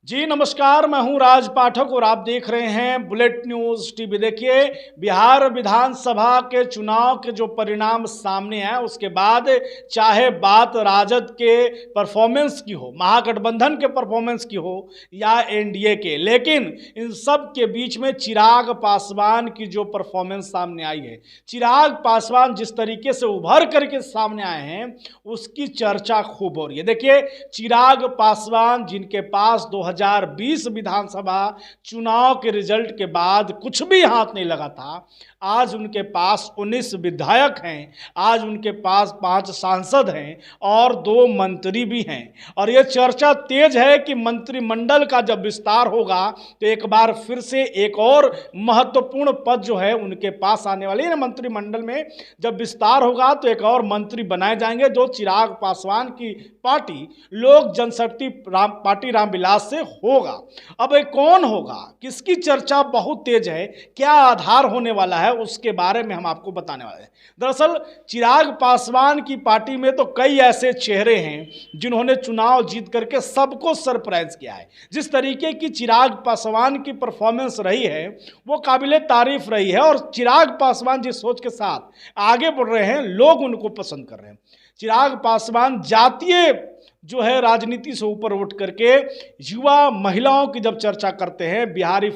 जी नमस्कार, मैं हूं राज पाठक और आप देख रहे हैं बुलेट न्यूज टीवी। देखिए, बिहार विधानसभा के चुनाव के जो परिणाम सामने आए उसके बाद चाहे बात राजद के परफॉर्मेंस की हो, महागठबंधन के परफॉर्मेंस की हो या एनडीए के, लेकिन इन सब के बीच में चिराग पासवान की जो परफॉर्मेंस सामने आई है, चिराग पासवान जिस तरीके से उभर करके सामने आए हैं उसकी चर्चा खूब हो रही है। देखिए, चिराग पासवान जिनके पास 2020 विधानसभा चुनाव के रिजल्ट के बाद कुछ भी हाथ नहीं लगा था, आज उनके पास 19 विधायक हैं, आज उनके पास 5 सांसद हैं और 2 मंत्री भी हैं। और ये चर्चा तेज है कि मंत्रिमंडल का जब विस्तार होगा तो एक बार फिर से एक और महत्वपूर्ण पद जो है उनके पास आने वाले हैं। मंत्रिमंडल में जब विस्तार होगा तो एक और मंत्री बनाए जाएंगे जो चिराग पासवान की पार्टी लोक जनशक्ति पार्टी रामविलास से होगा। अब ये कौन होगा, किसकी चर्चा बहुत तेज है, क्या आधार होने वाला है, उसके बारे में हम आपको बताने वाले हैं। दरअसल चिराग पासवान की पार्टी में तो कई ऐसे चेहरे हैं जिन्होंने चुनाव जीत करके सबको सरप्राइज किया है। जिस तरीके की चिराग पासवान की परफॉर्मेंस रही है वो काबिले तारीफ रही है और चिराग पासवान जिस सोच के साथ आगे बढ़ रहे हैं लोग उनको पसंद कर रहे हैं। चिराग पासवान जातीय जो है राजनीति से ऊपर उठ करके युवा महिलाओं की जब चर्चा करते हैं, बिहार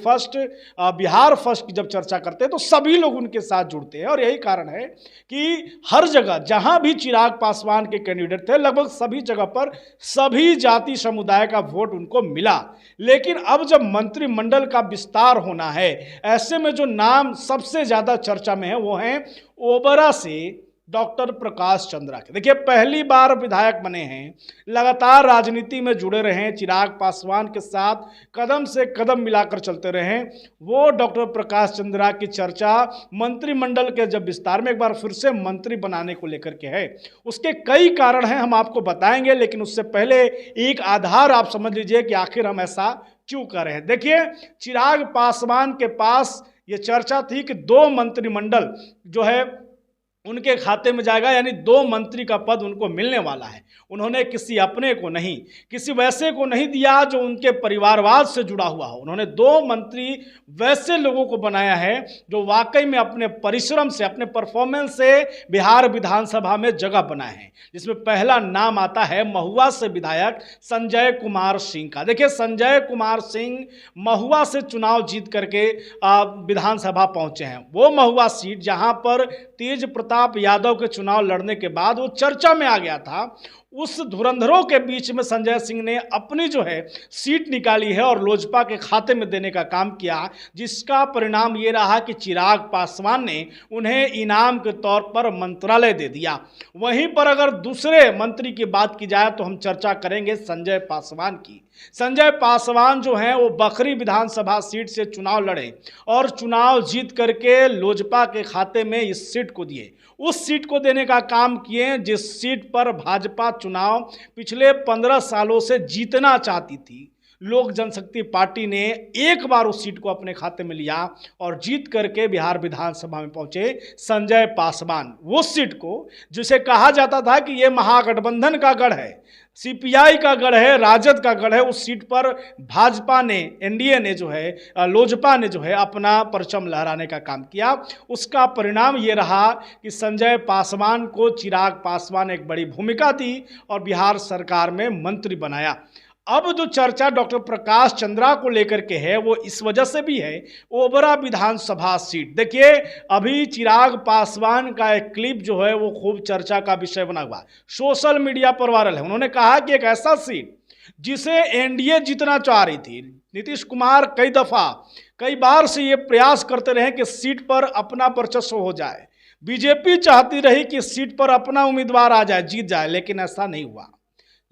फर्स्ट की जब चर्चा करते हैं तो सभी लोग उनके साथ जुड़ते हैं। और यही कारण है कि हर जगह जहां भी चिराग पासवान के कैंडिडेट थे लगभग सभी जगह पर सभी जाति समुदाय का वोट उनको मिला। लेकिन अब जब मंत्रिमंडल का विस्तार होना है, ऐसे में जो नाम सबसे ज्यादा चर्चा में है वो हैं ओबरा से डॉक्टर प्रकाश चंद्रा के। देखिए, पहली बार विधायक बने हैं, लगातार राजनीति में जुड़े रहे, चिराग पासवान के साथ कदम से कदम मिलाकर चलते रहे। वो डॉक्टर प्रकाश चंद्रा की चर्चा मंत्रिमंडल के जब विस्तार में एक बार फिर से मंत्री बनाने को लेकर के है। उसके कई कारण हैं, हम आपको बताएंगे, लेकिन उससे पहले एक आधार आप समझ लीजिए कि आखिर हम ऐसा क्यों कर रहे हैं। देखिए, चिराग पासवान के पास ये चर्चा थी कि 2 मंत्रिमंडल जो है उनके खाते में जाएगा, यानी 2 मंत्री का पद उनको मिलने वाला है। उन्होंने किसी अपने को नहीं, किसी वैसे को नहीं दिया जो उनके परिवारवाद से जुड़ा हुआ हो। उन्होंने 2 मंत्री वैसे लोगों को बनाया है जो वाकई में अपने परिश्रम से, अपने परफॉर्मेंस से बिहार विधानसभा में जगह बनाए हैं। जिसमें पहला नाम आता है महुआ से विधायक संजय कुमार सिंह का। देखिए, संजय कुमार सिंह महुआ से चुनाव जीत करके विधानसभा पहुंचे हैं। वो महुआ सीट जहां पर तेज प्रताप यादव के चुनाव लड़ने के बाद वो चर्चा में आ गया था, उस धुरंधरों के बीच में संजय सिंह ने अपनी जो है सीट निकाली है और लोजपा के खाते में देने का काम किया, जिसका परिणाम ये रहा कि चिराग पासवान ने उन्हें इनाम के तौर पर मंत्रालय दे दिया। वहीं पर अगर दूसरे मंत्री की बात की जाए तो हम चर्चा करेंगे संजय पासवान की। संजय पासवान जो हैं वो बखरी विधानसभा सीट से चुनाव लड़े और चुनाव जीत करके लोजपा के खाते में इस सीट को दिए। उस सीट को देने का काम किए जिस सीट पर भाजपा चुनाव पिछले 15 सालों से जीतना चाहती थी। लोक जनशक्ति पार्टी ने एक बार उस सीट को अपने खाते में लिया और जीत करके बिहार विधानसभा में पहुंचे संजय पासवान। वो सीट को जिसे कहा जाता था कि ये महागठबंधन का गढ़ है, सीपीआई का गढ़ है, राजद का गढ़ है, उस सीट पर भाजपा ने, एनडीए ने जो है, लोजपा ने जो है अपना परचम लहराने का काम किया। उसका परिणाम ये रहा कि संजय पासवान को चिराग पासवान एक बड़ी भूमिका दी और बिहार सरकार में मंत्री बनाया। अब जो चर्चा डॉक्टर प्रकाश चंद्रा को लेकर के है वो इस वजह से भी है, ओबरा विधानसभा सीट। देखिए, अभी चिराग पासवान का एक क्लिप जो है वो खूब चर्चा का विषय बना हुआ, सोशल मीडिया पर वायरल है। उन्होंने कहा कि एक ऐसा सीट जिसे एनडीए जीतना चाह रही थी, नीतीश कुमार कई बार से ये प्रयास करते रहे कि सीट पर अपना वर्चस्व हो जाए, बीजेपी चाहती रही कि सीट पर अपना उम्मीदवार आ जाए, जीत जाए, लेकिन ऐसा नहीं हुआ।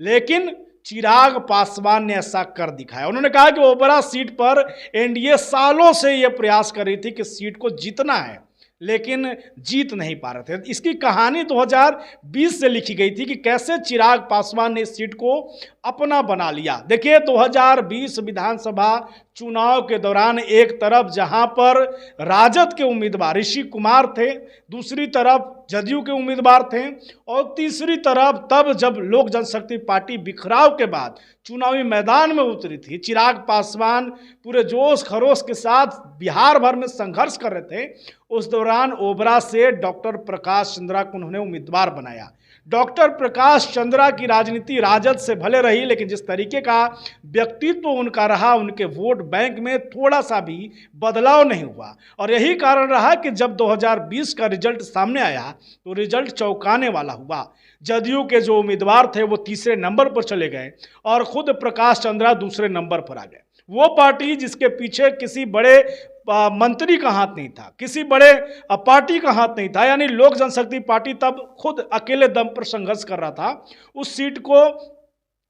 लेकिन चिराग पासवान ने ऐसा कर दिखाया। उन्होंने कहा कि ओबरा सीट पर एनडीए सालों से यह प्रयास कर रही थी कि सीट को जीतना है, लेकिन जीत नहीं पा रहे थे। इसकी कहानी 2020 से लिखी गई थी कि कैसे चिराग पासवान ने इस सीट को अपना बना लिया। देखिए, 2020 विधानसभा चुनाव के दौरान एक तरफ जहां पर राजद के उम्मीदवार ऋषि कुमार थे, दूसरी तरफ जदयू के उम्मीदवार थे, और तीसरी तरफ तब जब लोक जनशक्ति पार्टी बिखराव के बाद चुनावी मैदान में उतरी थी, चिराग पासवान पूरे जोश खरोश के साथ बिहार भर में संघर्ष कर रहे थे, उस दौरान ओबरा से डॉक्टर प्रकाश चंद्रा को उन्होंने उम्मीदवार बनाया। डॉक्टर प्रकाश चंद्रा की राजनीति राजद से भले रही, लेकिन जिस तरीके का व्यक्तित्व उनका रहा, उनके वोट बैंक में थोड़ा सा भी बदलाव नहीं हुआ। और यही कारण रहा कि जब 2020 का रिजल्ट सामने आया तो रिजल्ट चौंकाने वाला हुआ। जदयू के जो उम्मीदवार थे वो तीसरे नंबर पर चले गए और खुद प्रकाश चंद्रा दूसरे नंबर पर आ गए। वो पार्टी जिसके पीछे किसी बड़े मंत्री का हाथ नहीं था, किसी बड़े पार्टी का हाथ नहीं था, यानी लोक जनशक्ति पार्टी तब खुद अकेले दम पर संघर्ष कर रहा था, उस सीट को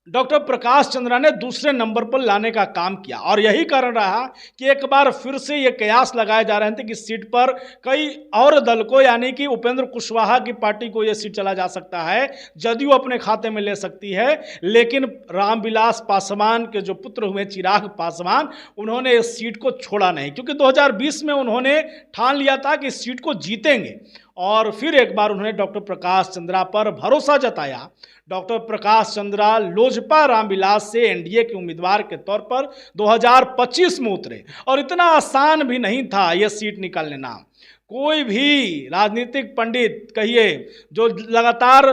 डॉक्टर प्रकाश चंद्रा ने दूसरे नंबर पर लाने का काम किया। और यही कारण रहा कि एक बार फिर से ये कयास लगाए जा रहे थे कि सीट पर कई और दल को, यानी कि उपेंद्र कुशवाहा की पार्टी को यह सीट चला जा सकता है, जदयू अपने खाते में ले सकती है। लेकिन रामविलास पासवान के जो पुत्र हुए चिराग पासवान, उन्होंने इस सीट को छोड़ा नहीं, क्योंकि 2020 में उन्होंने ठान लिया था कि इस सीट को जीतेंगे। और फिर एक बार उन्होंने डॉक्टर प्रकाश चंद्रा पर भरोसा जताया। डॉक्टर प्रकाश चंद्रा लोजपा रामविलास से एनडीए के उम्मीदवार के तौर पर 2025 में उतरे, और इतना आसान भी नहीं था यह सीट निकाल लेना। कोई भी राजनीतिक पंडित कहिए जो लगातार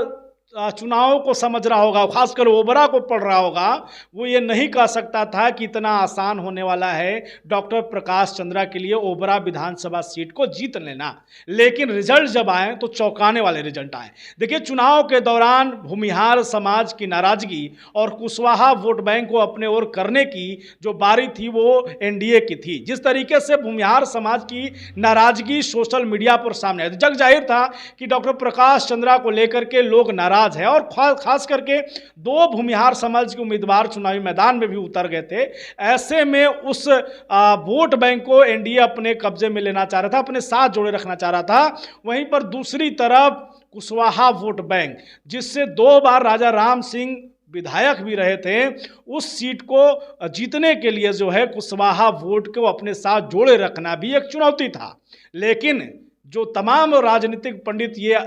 चुनावों को समझ रहा होगा, खासकर ओबरा को पढ़ रहा होगा, वो ये नहीं कह सकता था कि इतना आसान होने वाला है डॉक्टर प्रकाश चंद्रा के लिए ओबरा विधानसभा सीट को जीत लेना। लेकिन रिजल्ट जब आए तो चौंकाने वाले रिजल्ट आए। देखिए, चुनाव के दौरान भूमिहार समाज की नाराजगी और कुशवाहा वोट बैंक को अपने ओर करने की जो बारी थी वो एनडीए की थी। जिस तरीके से भूमिहार समाज की नाराजगी सोशल मीडिया पर सामने आई, जग जाहिर था कि डॉक्टर प्रकाश चंद्रा को लेकर के लोग नाराज है। और खास करके दो भूमिहार समाज के उम्मीदवार चुनावी मैदान में भी उतर गए थे। ऐसे में उस वोट बैंक को एनडीए अपने कब्जे में लेना चाह रहा था, अपने साथ जोड़े रखना चाह रहा था। वहीं पर दूसरी तरफ कुशवाहा वोट बैंक, जिससे 2 बार राजा राम सिंह विधायक भी रहे थे, उस सीट को जीतने के लिए जो है कुशवाहा वोट को अपने साथ जोड़े रखना भी एक चुनौती था। लेकिन जो तमाम राजनीतिक पंडित ये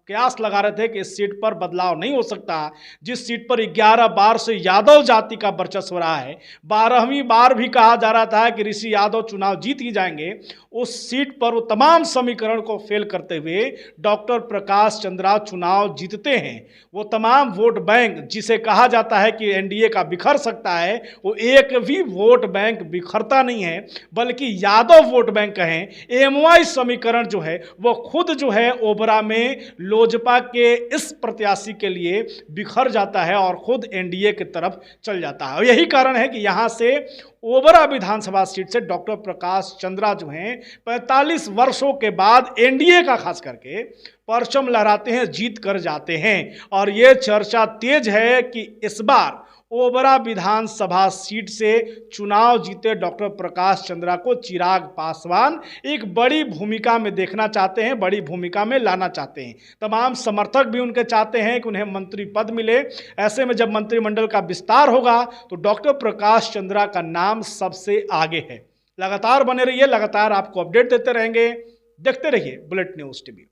कयास लगा रहे थे कि इस सीट पर बदलाव नहीं हो सकता, जिस सीट पर 11 बार से यादव जाति का वर्चस्व रहा है, 12वीं बार भी कहा जा रहा था कि ऋषि यादव चुनाव जीत ही जाएंगे, उस सीट पर वो तमाम समीकरण को फेल करते हुए डॉक्टर प्रकाश चंद्रा चुनाव जीतते हैं। वो तमाम वोट बैंक जिसे कहा जाता है कि एनडीए का बिखर सकता है, वो एक भी वोट बैंक बिखरता नहीं है, बल्कि यादव वोट बैंक कहें, एमवाई समीकरण जो है वो खुद जो है ओबरा में लोजपा के इस प्रत्याशी के लिए बिखर जाता है और खुद एनडीए की तरफ चल जाता है। और यही कारण है कि यहां से ओबरा विधानसभा सीट से डॉक्टर प्रकाश चंद्रा जो हैं 45 वर्षों के बाद एनडीए का खास करके परचम लहराते हैं, जीत कर जाते हैं। और ये चर्चा तेज है कि इस बार ओबरा विधानसभा सीट से चुनाव जीते डॉक्टर प्रकाश चंद्रा को चिराग पासवान एक बड़ी भूमिका में देखना चाहते हैं, बड़ी भूमिका में लाना चाहते हैं। तमाम समर्थक भी उनके चाहते हैं कि उन्हें मंत्री पद मिले। ऐसे में जब मंत्रिमंडल का विस्तार होगा तो डॉक्टर प्रकाश चंद्रा का नाम सबसे आगे है। लगातार बने रहिए, लगातार आपको अपडेट देते रहेंगे। देखते रहिए बुलेट न्यूज़ टीवी।